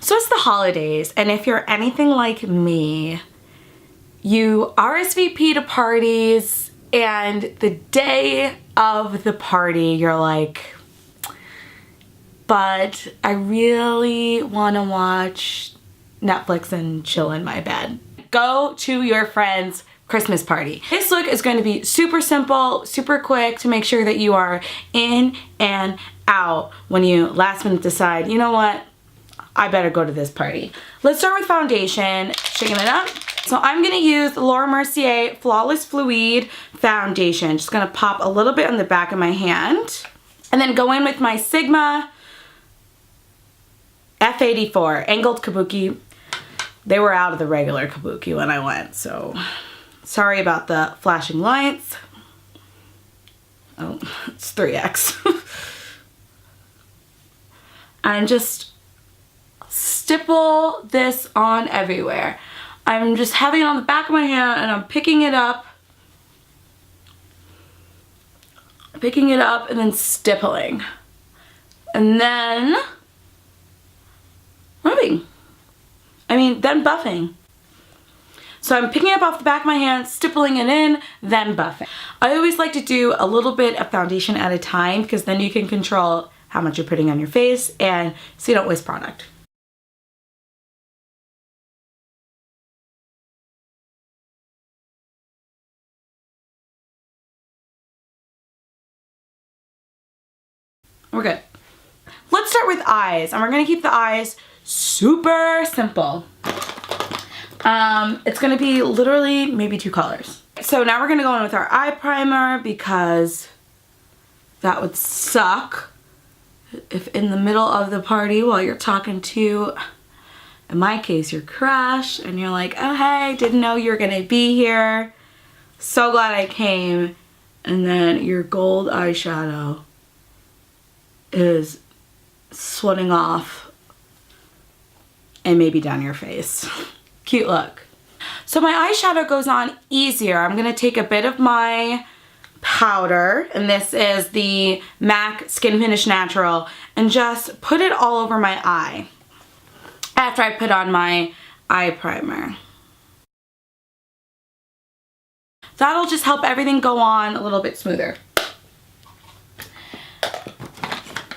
So it's the holidays, and if you're anything like me, you RSVP to parties, and the day of the party, you're like, but I really want to watch Netflix and chill in my bed. Go to your friend's Christmas party. This look is going to be super simple, super quick to make sure that you are in and out when you last minute decide, you know what, I better go to this party. Let's start with foundation, shaking it up. So I'm gonna use the Laura Mercier Flawless Fluide foundation. Just gonna pop a little bit on the back of my hand. And then go in with my Sigma F84 angled kabuki. They were out of the regular kabuki when I went, so sorry about the flashing lights. Oh, it's 3X. And just stipple this on everywhere. I'm just having it on the back of my hand and I'm picking it up and then stippling. And then rubbing. Then buffing. So I'm picking it up off the back of my hand, stippling it in, then buffing. I always like to do a little bit of foundation at a time because then you can control how much you're putting on your face and so you don't waste product. We're good. Let's start with eyes, and we're gonna keep the eyes super simple. It's gonna be literally maybe 2 colors. So now we're gonna go in with our eye primer because that would suck if in the middle of the party while you're talking to, in my case, your crush, and you're like, oh hey, didn't know you were gonna be here. So glad I came. And then your gold eyeshadow is sweating off and maybe down your face. Cute look. So my eyeshadow goes on easier. I'm gonna take a bit of my powder, and this is the MAC Skin Finish Natural, and just put it all over my eye after I put on my eye primer. That'll just help everything go on a little bit smoother.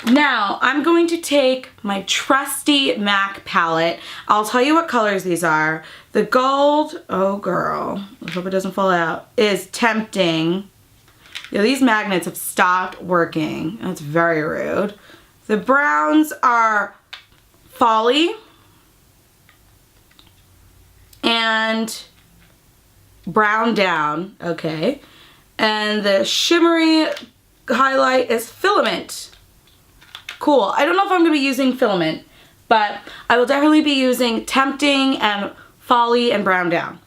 Now, I'm going to take my trusty MAC palette. I'll tell you what colors these are. The gold, oh girl, I hope it doesn't fall out, is Tempting. You know, these magnets have stopped working. That's very rude. The browns are Folie. And Brown Down, okay. And the shimmery highlight is Filament. Cool. I don't know if I'm going to be using Filament, but I will definitely be using Tempting and Folie and Brown Down.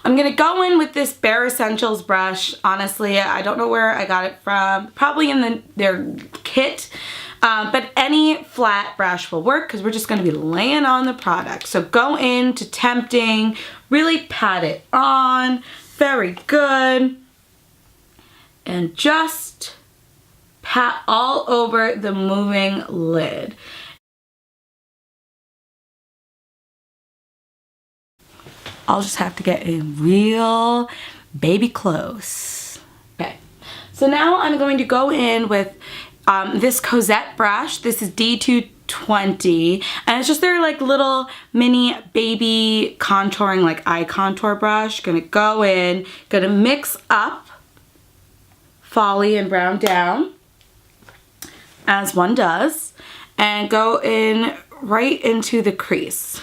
I'm going to go in with this Bare Essentials brush. Honestly, I don't know where I got it from. Probably in their kit. But any flat brush will work because we're just going to be laying on the product. So go into Tempting, really pat it on. Very good. And just pat all over the moving lid. I'll just have to get a real baby close. Okay, so now I'm going to go in with this Cozette brush. This is D220, and it's just their like little mini baby contouring, like eye contour brush. Gonna go in, gonna mix up Folie and Brown Down, as one does, and go in right into the crease.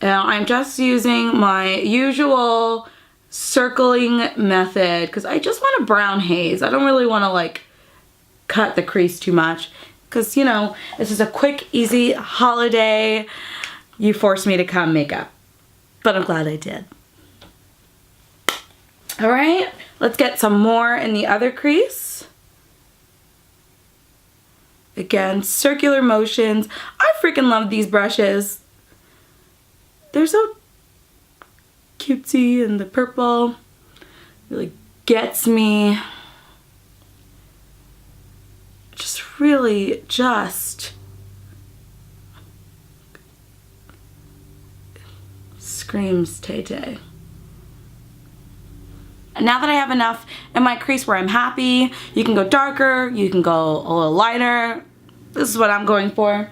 Now I'm just using my usual circling method because I just want a brown haze. I don't really want to like cut the crease too much because, you know, this is a quick, easy holiday. You forced me to come makeup, but I'm glad I did. All right, let's get some more in the other crease. Again, circular motions. I freaking love these brushes. They're so cutesy, and the purple really gets me. Just really just screams Tay Tay. Now that I have enough in my crease where I'm happy, you can go darker, you can go a little lighter. This is what I'm going for.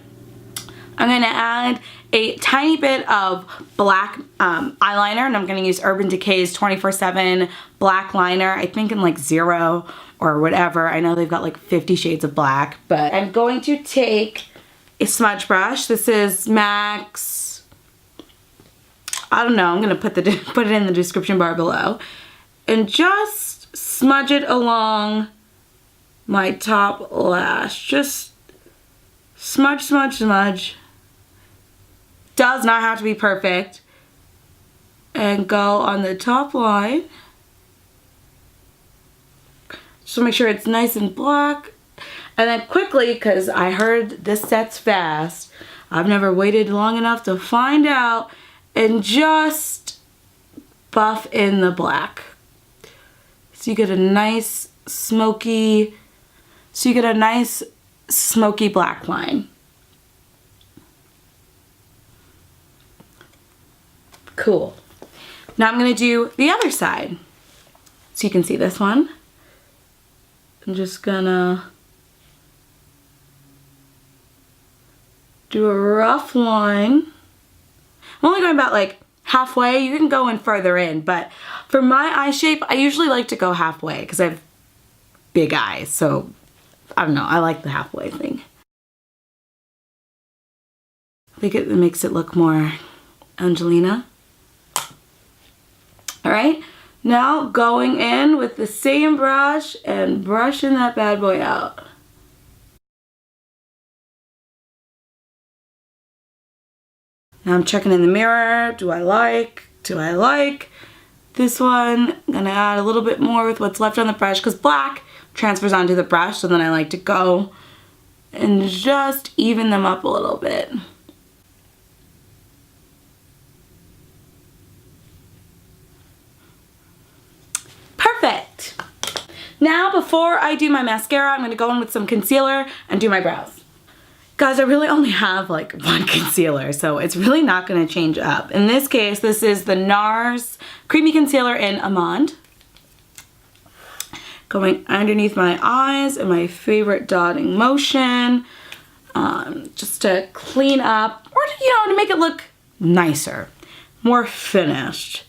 I'm going to add a tiny bit of black eyeliner, and I'm going to use Urban Decay's 24/7 black liner, I think in like 0 or whatever. I know they've got like 50 shades of black, but I'm going to take a smudge brush. This is MAC's, I don't know, I'm going to put it in the description bar below, and just smudge it along my top lash. Just smudge, smudge, smudge. Does not have to be perfect. And go on the top line. Just make sure it's nice and black. And then quickly, because I heard this sets fast, I've never waited long enough to find out, and just buff in the black. So you get a nice smoky black line. Cool. Now I'm going to do the other side. So you can see this one. I'm just gonna do a rough line. I'm only going about like halfway. You can go in further in, but for my eye shape, I usually like to go halfway because I have big eyes. So I don't know, I like the halfway thing. I think it makes it look more Angelina. All right, now going in with the same brush and brushing that bad boy out. Now I'm checking in the mirror. Do I like this one? I'm gonna add a little bit more with what's left on the brush because black transfers onto the brush, so then I like to go and just even them up a little bit. Perfect. Now before I do my mascara, I'm going to go in with some concealer and do my brows. Guys, I really only have like one concealer, so it's really not going to change up. In this case, this is the NARS Creamy Concealer in Amande. Going underneath my eyes and my favorite dotting motion, just to clean up, or to make it look nicer, more finished.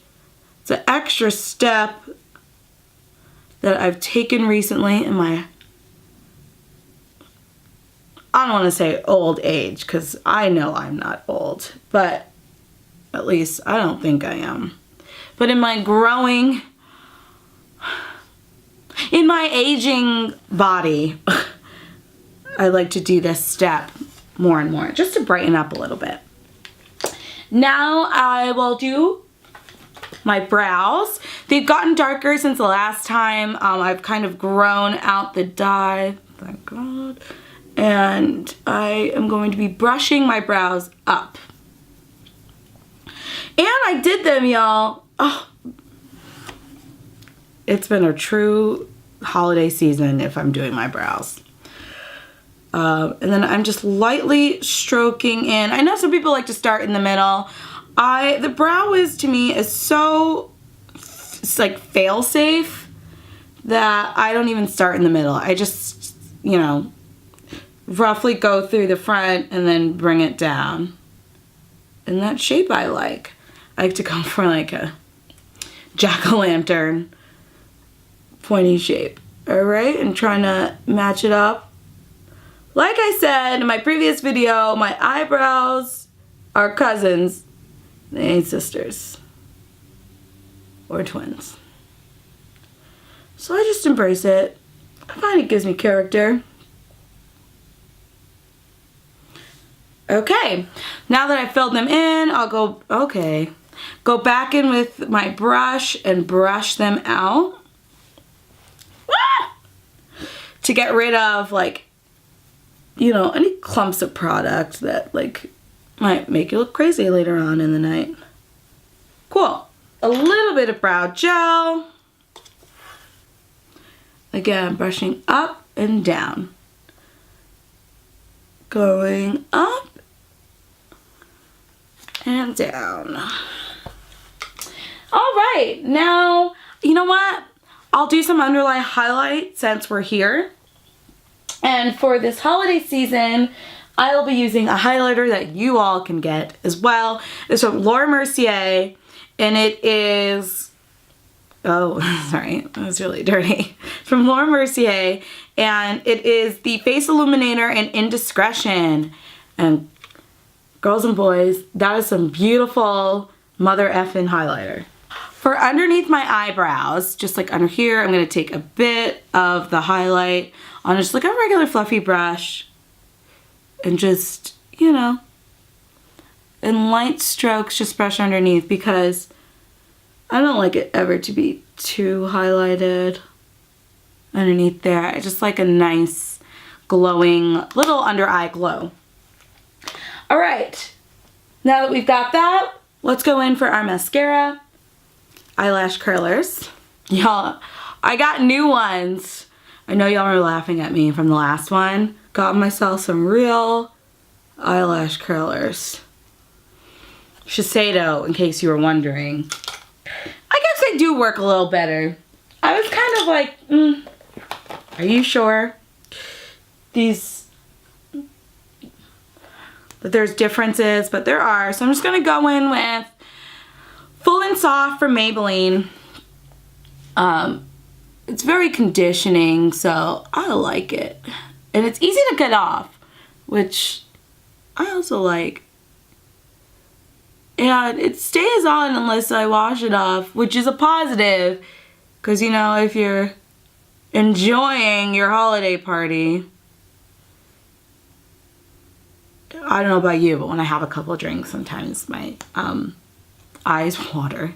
It's an extra step that I've taken recently in my, I don't want to say old age, because I know I'm not old, but at least I don't think I am. But in my growing, in my aging body, I like to do this step more and more, just to brighten up a little bit. Now I will do my brows. They've gotten darker since the last time. I've kind of grown out the dye, thank God. And I am going to be brushing my brows up. And I did them, y'all. Oh, it's been a true holiday season if I'm doing my brows. And then I'm just lightly stroking in. I know some people like to start in the middle. The brow wiz to me is so, it's like fail safe that I don't even start in the middle. I just, roughly go through the front and then bring it down. And that shape I like. I like to go for like a jack-o'-lantern pointy shape. All right, and trying to match it up. Like I said in my previous video, my eyebrows are cousins. They ain't sisters or twins. So I just embrace it. I find it gives me character. Okay, now that I've filled them in, I'll go back in with my brush and brush them out. To get rid of any clumps of product that might make you look crazy later on in the night. Cool. A little bit of brow gel. Again, brushing up and down. Going up and down. All right, now, you know what? I'll do some underline highlight since we're here. And for this holiday season, I'll be using a highlighter that you all can get as well. It's from Mercier, and it is, oh, sorry, that was really dirty. It's from Mercier, and it is the Face Illuminator in Indiscretion. And girls and boys, that is some beautiful mother effing highlighter. For underneath my eyebrows, just like under here, I'm gonna take a bit of the highlight on just like a regular fluffy brush and just, you know, in light strokes, just brush underneath because I don't like it ever to be too highlighted underneath there. I just like a nice glowing little under eye glow. All right, now that we've got that, let's go in for our mascara. Eyelash curlers. Y'all, I got new ones. I know y'all were laughing at me from the last one. Got myself some real eyelash curlers. Shiseido, in case you were wondering. I guess they do work a little better. I was kind of like, are you sure? That there's differences, but there are. So I'm just gonna go in with Full and Soft from Maybelline. It's very conditioning, so I like it. And it's easy to get off, which I also like. And it stays on unless I wash it off, which is a positive. Because, you know, if you're enjoying your holiday party, I don't know about you, but when I have a couple of drinks, sometimes my eyes water.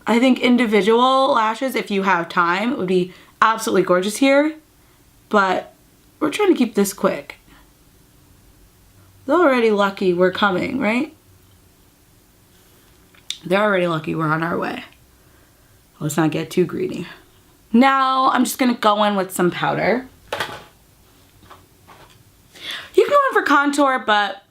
I think individual lashes, if you have time, would be absolutely gorgeous here, but we're trying to keep this quick. They're already lucky we're coming, right? They're already lucky we're on our way. Let's not get too greedy. Now I'm just gonna go in with some powder. You can go in for contour, but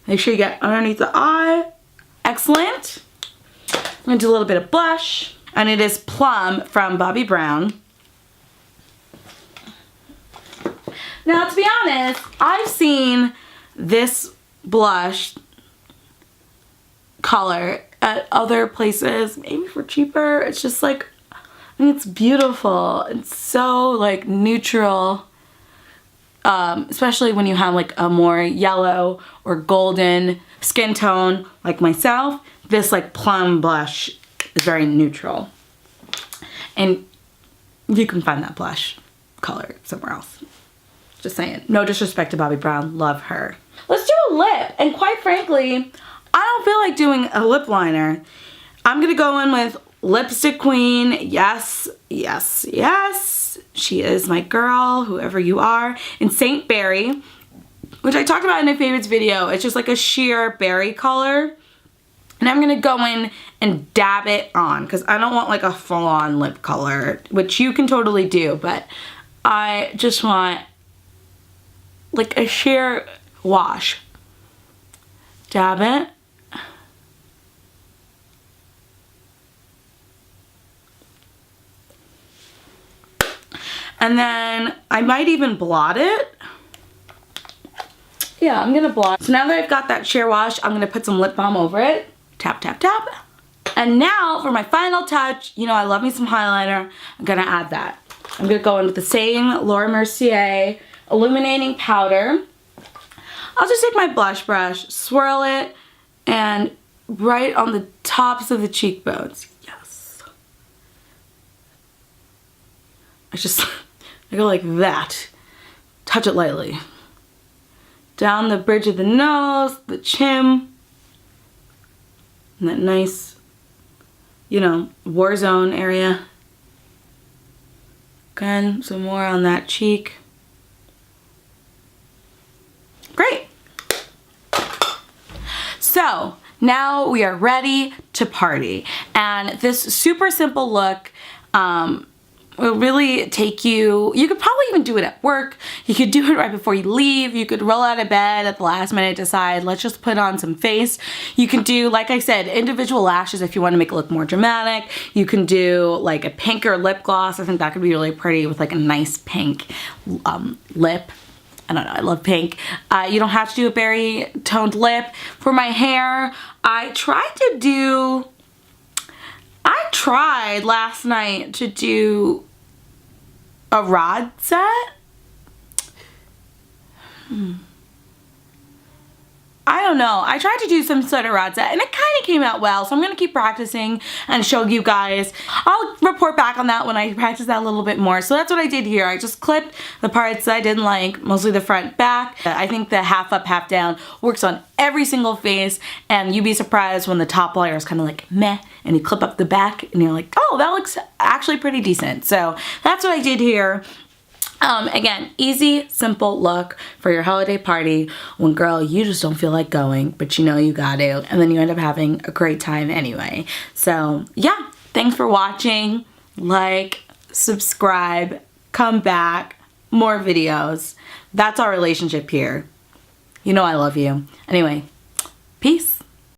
make sure you get underneath the eye. Excellent. I'm gonna do a little bit of blush, and it is Plum from Bobbi Brown. Now, to be honest, I've seen this blush color at other places, maybe for cheaper. It's just like, I mean, it's beautiful. It's so like neutral. Especially when you have like a more yellow or golden skin tone like myself, this like plum blush is very neutral. And you can find that blush color somewhere else. Just saying. No disrespect to Bobbi Brown, love her. Let's do a lip, and quite frankly, I don't feel like doing a lip liner. I'm gonna go in with Lipstick Queen. Yes, yes, yes. She is my girl, whoever you are, in Saint Berry, which I talked about in my favorites video. It's just like a sheer berry color. And I'm gonna go in and dab it on because I don't want like a full-on lip color, which you can totally do, but I just want like a sheer wash. Dab it. And then I might even blot it. Yeah, I'm gonna blot. So now that I've got that sheer wash, I'm gonna put some lip balm over it. Tap, tap, tap. And now for my final touch, you know I love me some highlighter. I'm gonna add that. I'm gonna go in with the same Laura Mercier Illuminating powder. I'll just take my blush brush, swirl it, and right on the tops of the cheekbones. Yes. I go like that. Touch it lightly. Down the bridge of the nose, the chin, and that nice, you know, war zone area. Again, some more on that cheek. Great. So now we are ready to party. And this super simple look will really take you, you could probably even do it at work. You could do it right before you leave. You could roll out of bed at the last minute, decide, let's just put on some face. You can do, like I said, individual lashes if you want to make it look more dramatic. You can do like a pinker lip gloss. I think that could be really pretty with like a nice pink lip. I don't know, I love pink. You don't have to do a berry toned lip. For my hair, I tried last night to do a rod set. I don't know. I tried to do some sort of rod set and it kind of came out well, so I'm going to keep practicing and show you guys. I'll report back on that when I practice that a little bit more. So that's what I did here. I just clipped the parts that I didn't like, mostly the front back. I think the half up, half down works on every single face, and you'd be surprised when the top layer is kind of like meh, and you clip up the back and you're like, oh, that looks actually pretty decent. So that's what I did here. Again, easy, simple look for your holiday party when, girl, you just don't feel like going, but you know you got to, and then you end up having a great time anyway. So yeah, thanks for watching. Like, subscribe, come back, more videos. That's our relationship here. You know I love you. Anyway, peace.